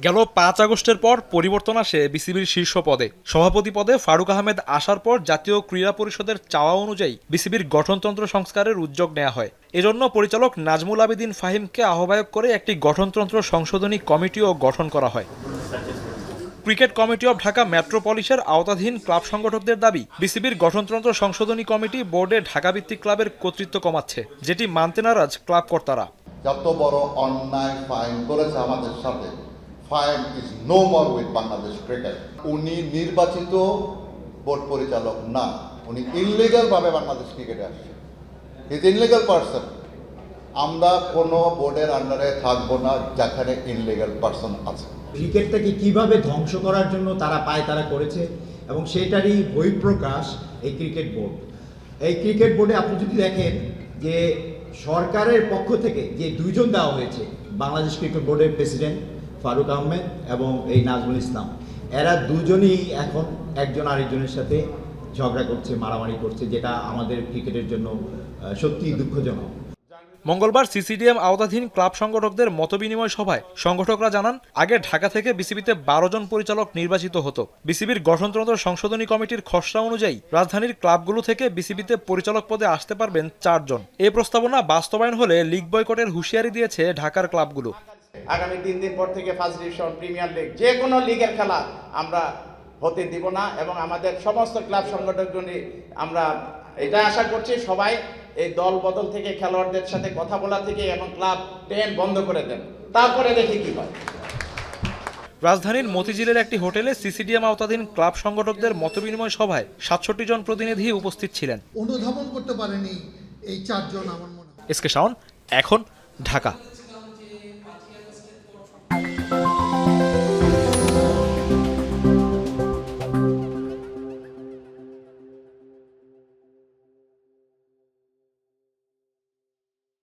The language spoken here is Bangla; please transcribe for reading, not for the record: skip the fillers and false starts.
গেল ৫ আগস্টের পর পরিবর্তন আসে বিসিবির শীর্ষ পদে। সভাপতি পদে ফারুক আহমেদ আসার পর জাতীয় ক্রীড়া পরিষদের চাওয়া অনুযায়ী বিসিবির গঠনতন্ত্র সংস্কারের উদ্যোগ নেওয়া হয়। এজন্য পরিচালক নাজমুল আবেদীন ফাহিমকে আহ্বায়ক করে একটি গঠনতন্ত্র সংশোধনী কমিটিও গঠন করা হয়। ক্রিকেট কমিটি অব ঢাকা মেট্রোপলিসের আওতাধীন ক্লাব সংগঠকদের দাবি, বিসিবির গঠনতন্ত্র সংশোধনী কমিটি বোর্ডে ঢাকাভিত্তিক ক্লাবের কর্তৃত্ব কমাচ্ছে, যেটি মানতে নারাজ ক্লাব কর্তারা। যত বড় অন্যায় ফাইন করেছে আমাদের সাথে, fine is no more with Bangladesh cricket. উনি নির্বাচিত বোর্ড পরিচালক না, উনি ইনলিগাল ভাবে বাংলাদেশ ক্রিকেটে আসছে। Is illegal person. আমরা কোনো বোর্ডের আন্ডারে থাকবো না যেখানে ইনলিগাল পারসন আছে। ক্রিকেটটাকে কিভাবে ধ্বংস করার জন্য তারা পায়তারা করেছে এবং সেটারই বহিঃপ্রকাশ এই ক্রিকেট বোর্ড। এই ক্রিকেট বোর্ডে আপনি যদি দেখেন যে সরকারের পক্ষ থেকে যে দুইজন দেওয়া হয়েছে, বাংলাদেশ ক্রিকেট বোর্ডের প্রেসিডেন্ট ফারুক আহমেদ এবং এই নাজমুল ইসলাম, এরা দুজনই এখন একজন আরেকজনের সাথে ঝগড়া করছে, মারামারি করছে, যেটা আমাদের ক্রিকেটের জন্য সত্যিই দুঃখজনক। মঙ্গলবার সিসিডিএম আওতাধীন ক্লাব সংগঠকদের মতবিনিময় সভায় সংগঠকরা জানান, আগে ঢাকা থেকে বিসিবিতে ১২ জন পরিচালক নির্বাচিত হতো। বিসিবির গঠনতন্ত্র সংশোধনী কমিটির খসড়া অনুযায়ী রাজধানীর ক্লাবগুলো থেকে বিসিবিতে পরিচালক পদে আসতে পারবেন ৪ জন। এই প্রস্তাবনা বাস্তবায়ন হলে লিগ বয়কটের হুঁশিয়ারি দিয়েছে ঢাকার ক্লাবগুলো। আগামী 3 দিন পর থেকে ফার্স্ট ডিভিশন, প্রিমিয়ার লিগ, যে কোনো লিগের খেলা আমরা হতে দিব না এবং আমাদের সমস্ত ক্লাব সংগঠকগুলি আমরা এটা আশা করছি সবাই এই দল বদল থেকে, খেলোয়াড়দের সাথে কথা বলা থেকে এবং ক্লাব 10 বন্ধ করে দেন, তারপরে দেখি কি হয়। রাজধানীর মতিঝিলের একটি হোটেলে সিসিডিএম আওতাধীন ক্লাব সংগঠকদের মতবিনিময় সভায় ৬৭ জন প্রতিনিধি উপস্থিত ছিলেন। অনুধাবন করতে পারেনি এই ৪ জন আমার মনে হয়। এসকে শাওন, এখন, ঢাকা।